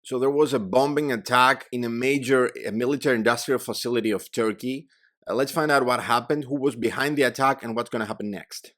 So there was a bombing attack in a major military industrial facility of Turkey. Let's find out what happened, who was behind the attack, and what's going to happen next.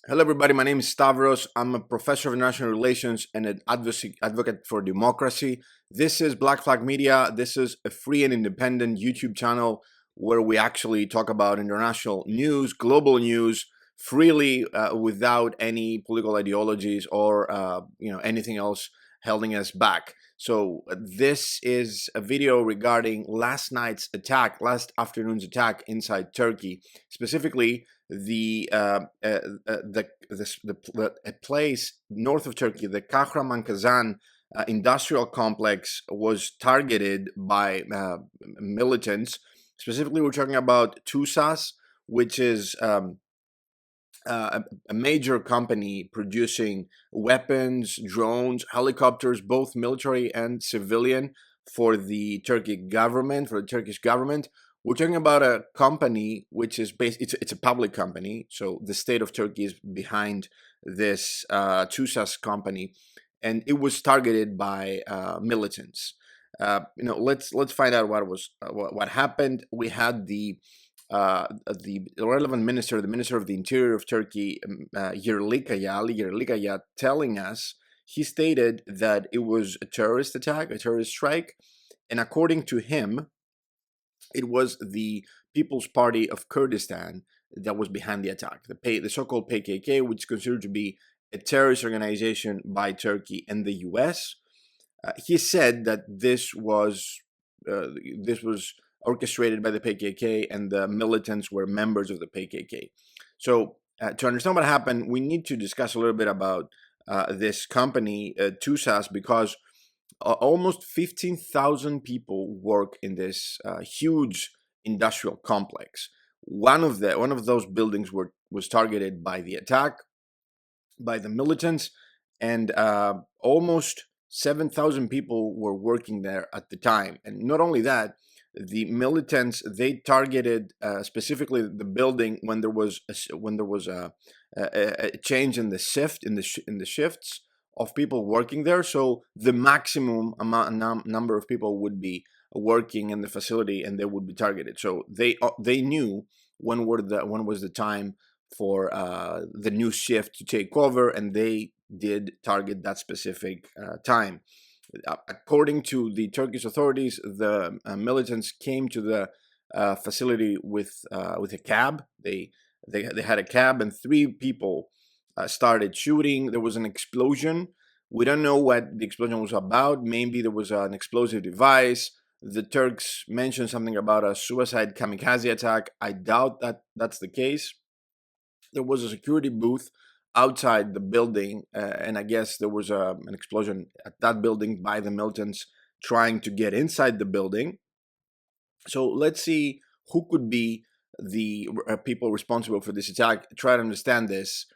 Hello everybody, my name is Stavros. I'm a professor of international relations and an advocate for democracy. This is Black Flag Media. This is a free and independent YouTube channel where we actually talk about international news, global news, freely without any political ideologies or anything else holding us back. So this is a video regarding last afternoon's attack inside Turkey, specifically the place north of Turkey, the Kahramanmaraş industrial complex, was targeted by militants. Specifically, we're talking about TUSAS, which is a major company producing weapons, drones, helicopters, both military and civilian, for the Turkish government. We're talking about a company which is it's a public company, so the state of Turkey is behind this TUSAS company, and it was targeted by militants. Let's find out what happened. We had the relevant minister, the Minister of the Interior of Turkey, Yerlikaya, telling us. He stated that it was a terrorist attack, a terrorist strike, and according to him, it was the People's Party of Kurdistan that was behind the attack, the so-called PKK, which is considered to be a terrorist organization by Turkey and the U.S. He said that this was orchestrated by the PKK, and the militants were members of the PKK. So to understand what happened, we need to discuss a little bit about this company, TUSAS, because almost 15,000 people work in this huge industrial complex. One of those buildings was targeted by the attack, by the militants, and almost 7,000 people were working there at the time. And not only that, the militants, they targeted specifically the building when there was a change in the shifts of people working there. So the maximum number of people would be working in the facility, and they would be targeted. So they knew when was the time for the new shift to take over, and they did target that specific time. According to the Turkish authorities, the militants came to the facility with a cab. They had a cab, and 3 people started shooting. There was an explosion. We don't know what the explosion was about. Maybe there was an explosive device. The Turks mentioned something about a suicide kamikaze attack. I doubt that that's the case. There was a security booth outside the building, and I guess there was an explosion at that building by the militants trying to get inside the building. So let's see who could be the people responsible for this attack. Try to understand this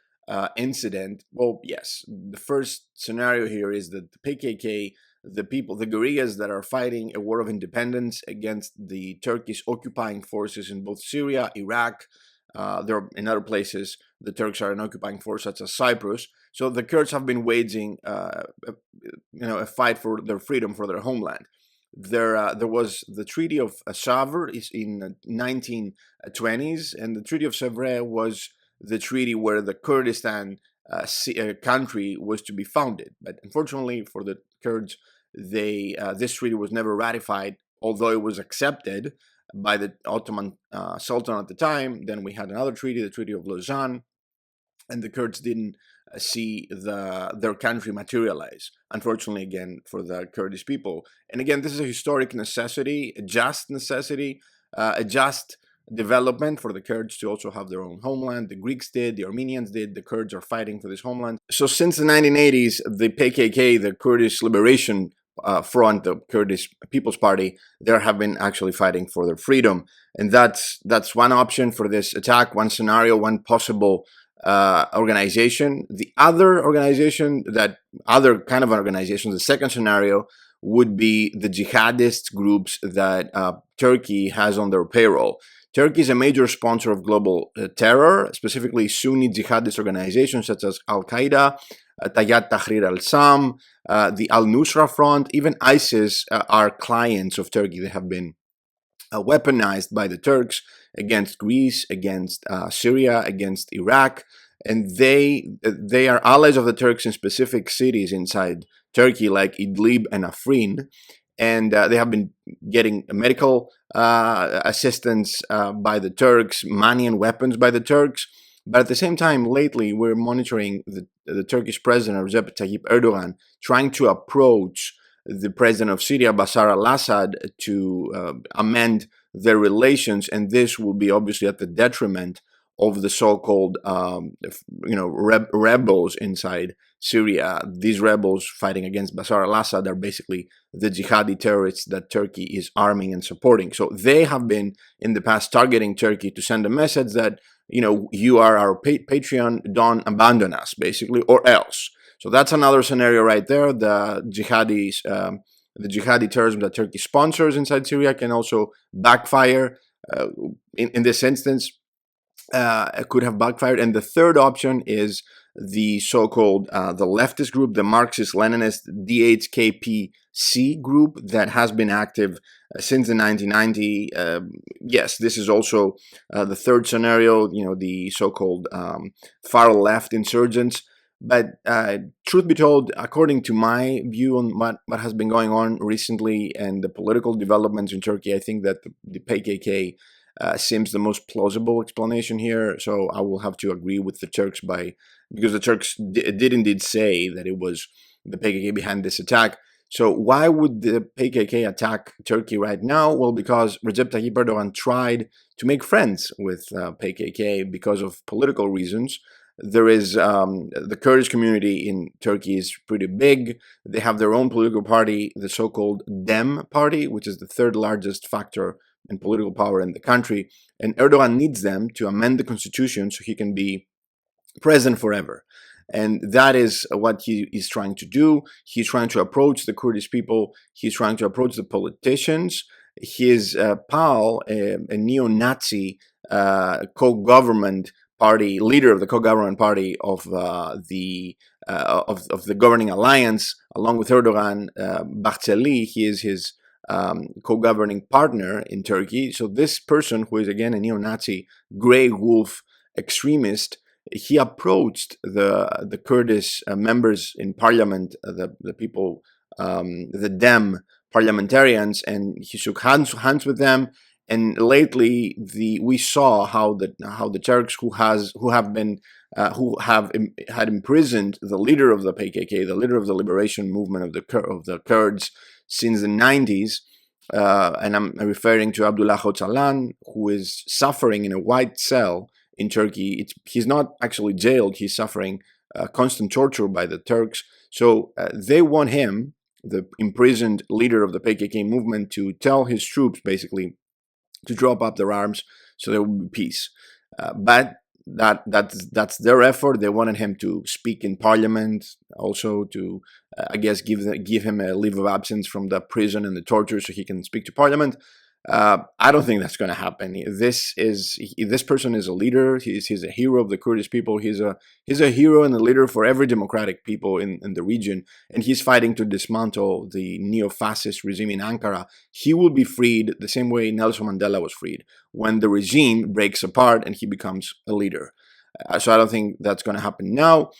incident. Well, yes, the first scenario here is that the PKK, the guerrillas that are fighting a war of independence against the Turkish occupying forces in both Syria, Iraq. There are in other places the Turks are an occupying force, such as Cyprus. So the Kurds have been waging a fight for their freedom, for their homeland. There was the Treaty of Sèvres in 1920s, and the Treaty of Sèvres was the treaty where the Kurdistan country was to be founded. But unfortunately for the Kurds, this treaty was never ratified, although it was accepted by the Ottoman Sultan at the time. Then we had another treaty, the Treaty of Lausanne, and the Kurds didn't see their country materialize, unfortunately, again, for the Kurdish people. And again, this is a historic necessity, a just necessity, a just development for the Kurds to also have their own homeland. The Greeks did, the Armenians did, the Kurds are fighting for this homeland. So since the 1980s, the PKK, the Kurdish Liberation Front, the Kurdish People's Party, they have been actually fighting for their freedom. And that's one option for this attack, one scenario, one possible organization. The other organization, the second scenario, would be the jihadist groups that Turkey has on their payroll. Turkey is a major sponsor of global terror, specifically Sunni jihadist organizations such as Al-Qaeda, Tayyat Tahrir al-Sam, the Al-Nusra Front, even ISIS are clients of Turkey. They have been weaponized by the Turks against Greece, against Syria, against Iraq, and they are allies of the Turks in specific cities inside Turkey, like Idlib and Afrin, and they have been getting medical assistance by the Turks, money and weapons by the Turks. But at the same time, lately, we're monitoring the Turkish president, Recep Tayyip Erdogan, trying to approach the president of Syria, Bashar al-Assad, to amend their relations, and this will be obviously at the detriment of the so-called, rebels inside Syria. These rebels fighting against Bashar al-Assad are basically the jihadi terrorists that Turkey is arming and supporting. So they have been in the past targeting Turkey to send a message that, you are our Patreon, don't abandon us, basically, or else. So that's another scenario right there. The jihadi terrorism that Turkey sponsors inside Syria can also backfire. In this instance, it could have backfired. And the third option is the so-called the leftist group, the Marxist-Leninist DHKPC group that has been active since the 1990s. Yes, this is also the third scenario, the so-called far-left insurgents. But truth be told, according to my view on what has been going on recently and the political developments in Turkey, I think that the PKK seems the most plausible explanation here. So I will have to agree with the Turks because the Turks did indeed say that it was the PKK behind this attack. So why would the PKK attack Turkey right now? Well, because Recep Tayyip Erdogan tried to make friends with PKK because of political reasons. There is the Kurdish community in Turkey is pretty big. They have their own political party, the so-called DEM party, which is the third largest factor in political power in the country. And Erdogan needs them to amend the constitution so he can be president forever. And that is what he is trying to do. He's trying to approach the Kurdish people. He's trying to approach the politicians. His pal, a neo-Nazi co-government party leader of the co-government party of the governing alliance, along with Erdogan, Bahçeli, he is his co-governing partner in Turkey. So this person, who is again a neo-Nazi grey wolf extremist, he approached the Kurdish members in parliament, the people, the Dem parliamentarians, and he shook hands with them. And lately, we saw how the Turks who had imprisoned the leader of the PKK, the leader of the liberation movement of the Kurds since the 90s, and I'm referring to Abdullah Öcalan, who is suffering in a white cell in Turkey. He's not actually jailed; he's suffering constant torture by the Turks. So they want him, the imprisoned leader of the PKK movement, to tell his troops basically to drop up their arms so there will be peace. But that's their effort. They wanted him to speak in parliament, also to, I guess, give him a leave of absence from the prison and the torture so he can speak to parliament. I don't think that's going to happen. This person is a leader. He's a hero of the Kurdish people. He's a hero and a leader for every democratic people in the region. And he's fighting to dismantle the neo-fascist regime in Ankara. He will be freed the same way Nelson Mandela was freed, when the regime breaks apart and he becomes a leader. So I don't think that's going to happen now.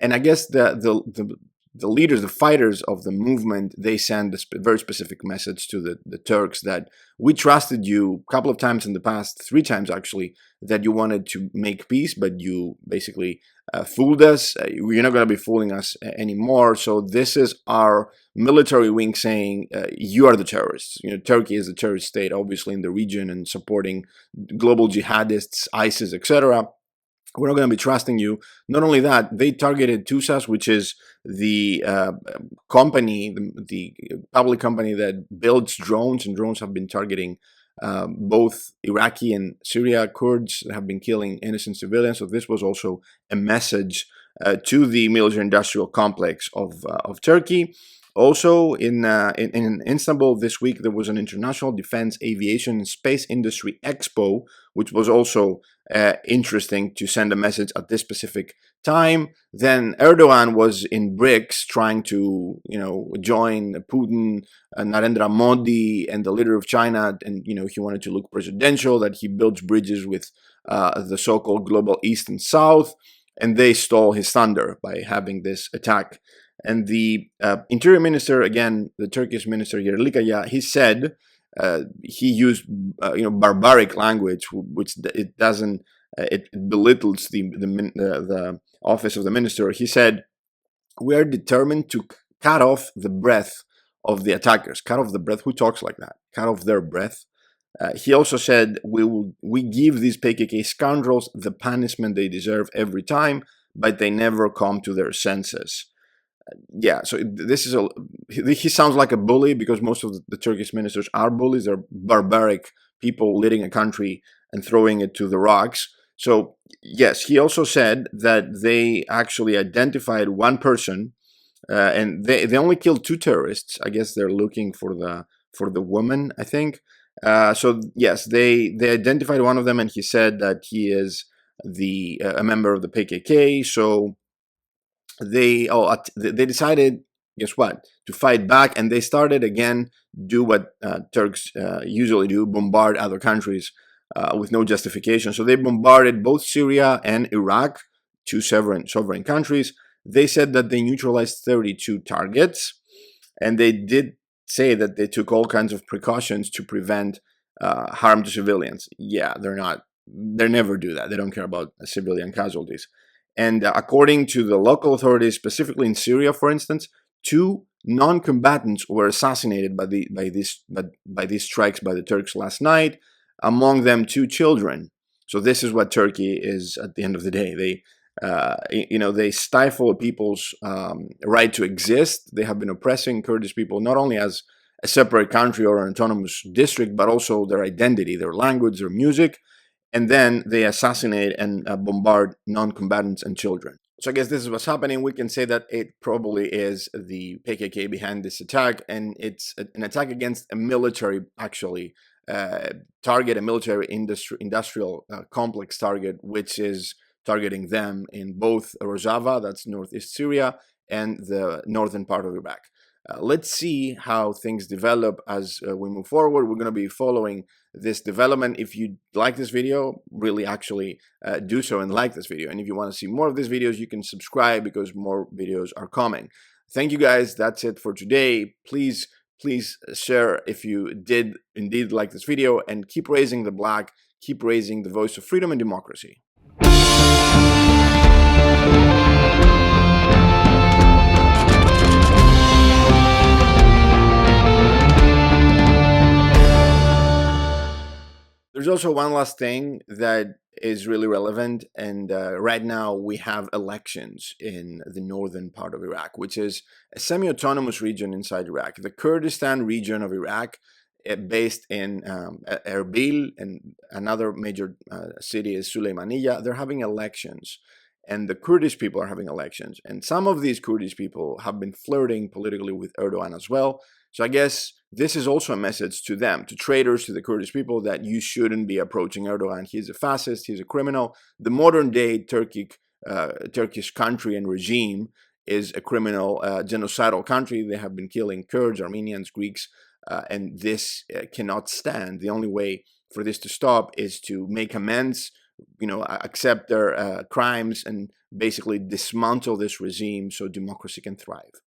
And I guess the leaders, the fighters of the movement, they send a very specific message to the Turks that we trusted you a couple of times in the past, 3 times actually, that you wanted to make peace, but you basically fooled us. You're not going to be fooling us anymore. So this is our military wing saying, you are the terrorists. Turkey is the terrorist state, obviously, in the region and supporting global jihadists, ISIS, etc. We're not going to be trusting you. Not only that, they targeted TUSAS, which is the company, the public company that builds drones, and drones have been targeting both Iraqi and Syria Kurds that have been killing innocent civilians. So this was also a message to the military-industrial complex of Turkey. Also, in Istanbul this week, there was an International Defense Aviation and Space Industry Expo, which was also interesting to send a message at this specific time. Then Erdogan was in BRICS trying to, join Putin, Narendra Modi, and the leader of China, and he wanted to look presidential, that he builds bridges with the so-called global East and South, and they stole his thunder by having this attack. And the interior minister, again, the Turkish minister Yerlikaya, he said he used barbaric language, which it doesn't it belittles the office of the minister. He said, "We are determined to cut off the breath of the attackers." Cut off the breath. Who talks like that? Cut off their breath. He also said, we give these PKK scoundrels the punishment they deserve every time, but they never come to their senses. Yeah, so he sounds like a bully, because most of the Turkish ministers are bullies. They're barbaric people leading a country and throwing it to the rocks. So yes, he also said that they actually identified one person, and they only killed 2 terrorists. I guess they're looking for the woman, I think. So yes, they identified one of them, and he said that he is a member of the PKK. So they decided, guess what, to fight back, and they started again do what Turks usually do: bombard other countries with no justification. So they bombarded both Syria and Iraq, 2 sovereign countries. They said that they neutralized 32 targets, and they did say that they took all kinds of precautions to prevent harm to civilians. Yeah, they never do that. They don't care about civilian casualties. And according to the local authorities, specifically in Syria, for instance, 2 non-combatants were assassinated by these strikes by the Turks last night. Among them, 2 children. So this is what Turkey is at the end of the day. They stifle people's right to exist. They have been oppressing Kurdish people not only as a separate country or an autonomous district, but also their identity, their language, their music. And then they assassinate and bombard non-combatants and children. So I guess this is what's happening. We can say that it probably is the PKK behind this attack, and it's an attack against a military, actually, target, a military industrial complex target, which is targeting them in both Rojava, that's northeast Syria, and the northern part of Iraq. Let's see how things develop as we move forward. We're going to be following this development. If you like this video, really actually do so and like this video. And if you want to see more of these videos, you can subscribe, because more videos are coming. Thank you guys. That's it for today. Please share if you did indeed like this video, and keep raising the black, keep raising the voice of freedom and democracy. There's also one last thing that is really relevant, and right now we have elections in the northern part of Iraq, which is a semi-autonomous region inside Iraq. The Kurdistan region of Iraq, based in Erbil, and another major city is Sulaymaniyah. They're having elections, and the Kurdish people are having elections. And some of these Kurdish people have been flirting politically with Erdogan as well. So I guess this is also a message to them, to traitors, to the Kurdish people, that you shouldn't be approaching Erdogan. He's a fascist, he's a criminal. The modern day Turkish country and regime is a criminal, genocidal country. They have been killing Kurds, Armenians, Greeks, and this cannot stand. The only way for this to stop is to make amends, accept their crimes, and basically dismantle this regime so democracy can thrive.